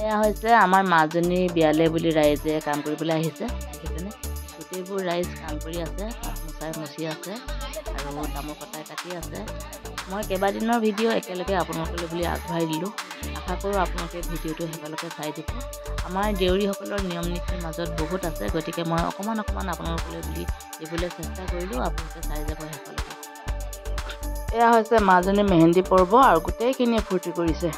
এয়া হৈছে আমাৰ মাজনী বিয়ালে বুলি ৰাইজে কাম কৰিবলৈ আহিছে। দেখিছেনে গোটেইবোৰ ৰাইজ কাম কৰি আছে, মোচাই মুচি আছে আৰু তামোল কটাই কাটি আছে। মই কেইবাদিনৰ ভিডিঅ' একেলগে আপোনালোকলৈ বুলি আগবঢ়াই দিলোঁ। আশা কৰোঁ আপোনালোকে ভিডিঅ'টো শেষলৈকে চাই দিব। আমাৰ দেউৰীসকলৰ নিয়ম নীতিৰ মাজত বহুত আছে, গতিকে মই অকণমান আপোনালোকলৈ বুলি দিবলৈ চেষ্টা কৰিলোঁ। আপোনালোকে চাই যাব শেষলৈকে। এয়া হৈছে মাজনী মেহেন্দী পৰ্ব আৰু গোটেইখিনিয়ে ফূৰ্তি কৰিছে।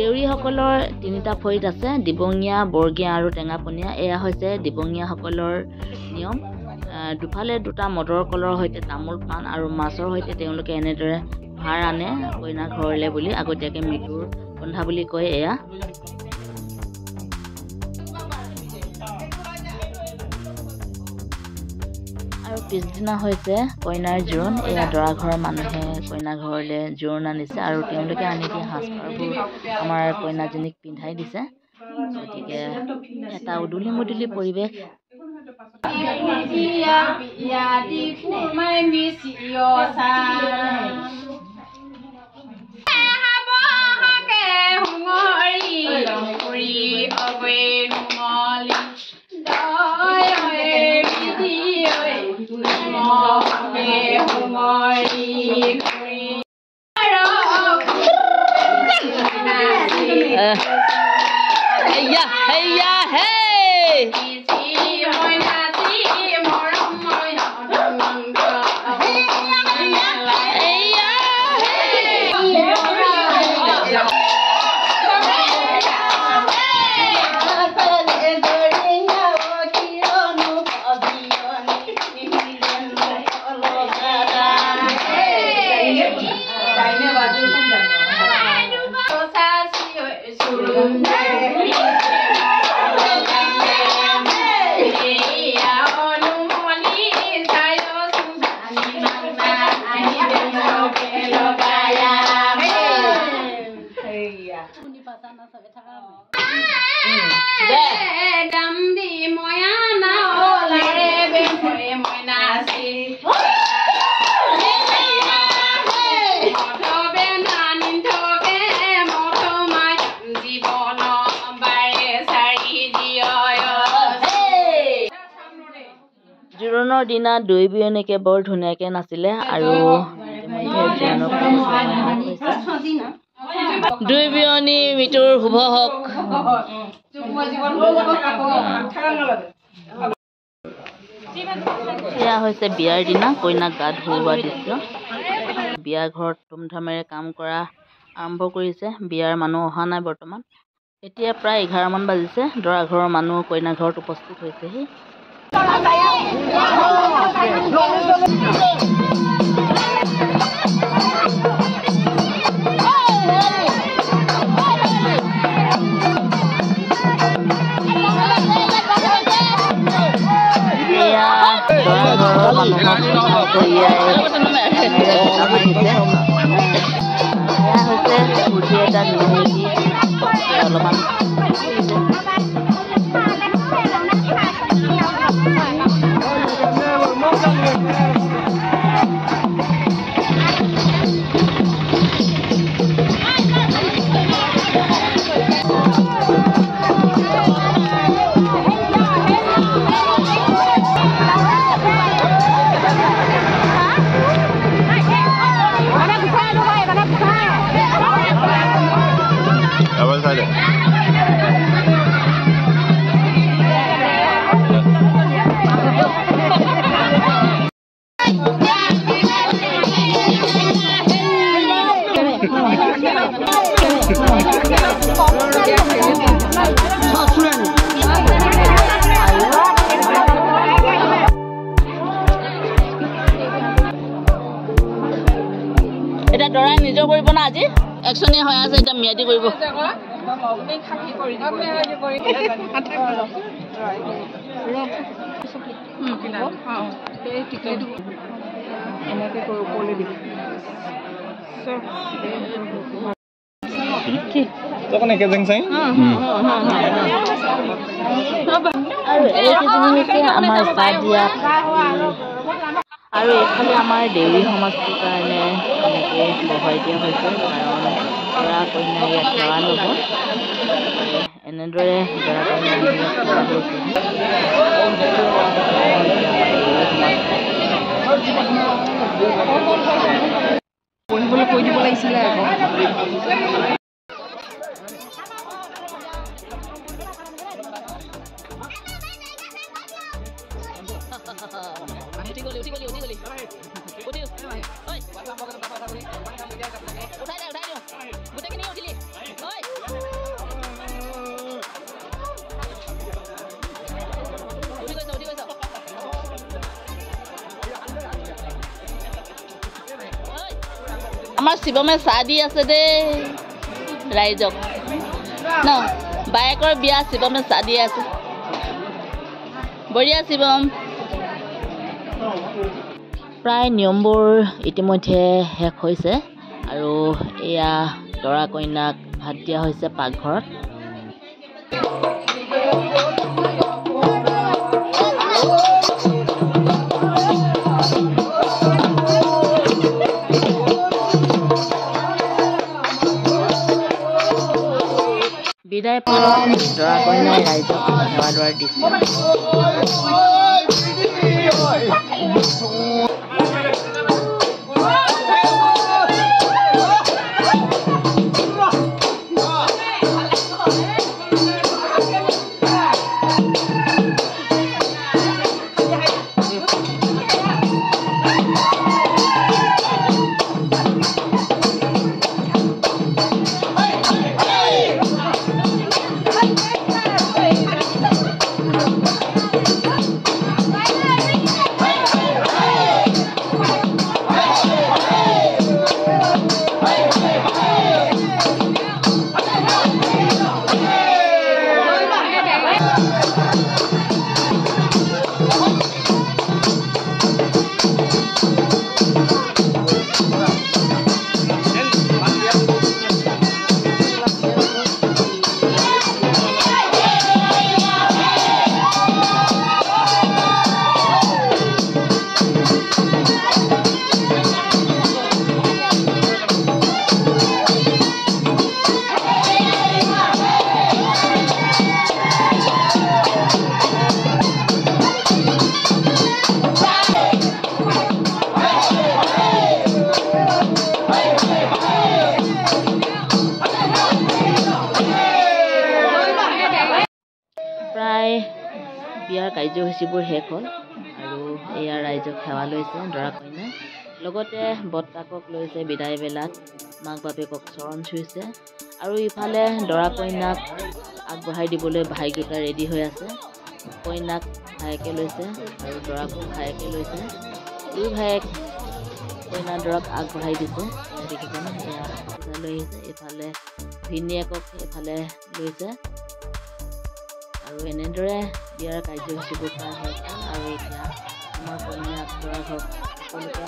দেউৰীসকলৰ তিনিটা ফৈদ আছে, দিবঙীয়া, বৰগীয়া আৰু টেঙাপনীয়া। এয়া হৈছে দিবঙীয়াসকলৰ নিয়ম। দুফালে দুটা মদৰ কলৰ সৈতে তামোল পাণ আৰু মাছৰ সৈতে তেওঁলোকে এনেদৰে ভাৰ আনে কইনা ঘৰলৈ বুলি আগতীয়াকৈ মৃত্যুৰ বন্ধা বুলি কয়। এয়া আৰু পিছদিনা হৈছে কইনাৰ জোৰোণ। এয়া দৰা ঘৰৰ মানুহে কইনা ঘৰলৈ জোৰোণ আনিছে আৰু তেওঁলোকে আনি দিয়া সাজপাৰবোৰ আমাৰ কইনাজনীক পিন্ধাই দিছে। গতিকে এটা উদুলি মুদুলি পৰিৱেশ। জোৰোণৰ দিনা দুই বিয়নীকে বৰ ধুনীয়াকৈ নাচিলে আৰু দুই বিয়নী মৃত্যুৰ শুভ হওক। এয়া হৈছে বিয়াৰ দিনা কইনাক গা ধুওৱা দৃশ্য। বিয়া ঘৰত ধুমধামেৰে কাম কৰা আৰম্ভ কৰিছে। বিয়াৰ মানুহ অহা নাই বৰ্তমান। এতিয়া প্ৰায় 11 মান বাজিছে। দৰা ঘৰৰ মানুহ কইনা ঘৰত উপস্থিত হৈছেহি। অলপমান এটা দৰাই নিজৰ কৰিব না আজি একচনীয়া হৈ আছে এটা মিয়াদি কৰিব এনেকে কৰি ওপৰলৈ দিব Cho con này cái danh sách. আৰু এইকেইজনী হৈছে আমাৰ বাদিয়া আৰু এইফালে আমাৰ দেউৰী সমাজটোৰ কাৰণে এনেকৈ বহাই দিয়া হৈছে কাৰণ দৰা কইনা ইয়াত সেৱা ল'ব এনেদৰে দৰা কইনা ইয়াত সেৱা পঢ়িবলৈ কৈ দিব লাগিছিলে আকৌ আমাৰ শিৱমে চাহ দি আছে দেই ৰাইজক ন বায়েকৰ বিয়া শিৱমে চাহ দি আছে বঢ়িয়া শিৱম প্ৰায় নিয়মবোৰ ইতিমধ্যে শেষ হৈছে আৰু এয়া দৰা কইনাক ভাত দিয়া হৈছে পাকঘৰত বিদায় পৰত দৰা কইনাই ৰাইজক সেৱা দুৱাৰ দিছে প্ৰায় বিয়াৰ কাৰ্যসূচীবোৰ শেষ হ'ল আৰু এয়া ৰাইজক সেৱা লৈছে দৰা কইনাই লগতে বৰ্তাকক লৈছে বিদায় বেলাত মাক বাপেকক চৰণ চুইছে আৰু ইফালে দৰা কইনাক আগবঢ়াই দিবলৈ ভাই দুটা ৰেডি হৈ আছে কইনাক ভায়েকে লৈছে আৰু দৰাকো ভায়েকে লৈছে দুই ভায়েক কইনা দৰাক আগবঢ়াই দিছে দেখিছেনে এয়া লৈ আহিছে ইফালে ভিনীয়েকক এফালে লৈছে আৰু এনেদৰে বিয়াৰ কাৰ্যসূচীবোৰ কৰা শেষ হ'ল আৰু এতিয়া আমাৰ কইনাক দৰা ঘৰক সকলোকে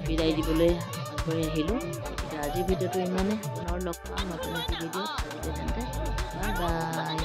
বিদায় দিবলৈ আগবাঢ়ি আহিলোঁ এতিয়া আজিৰ ভিডিঅ'টো ইমানে পুনৰ লগ পাম নতুন এটি ভিডিঅ'ত আজিলৈ তেন্তে বাই বাই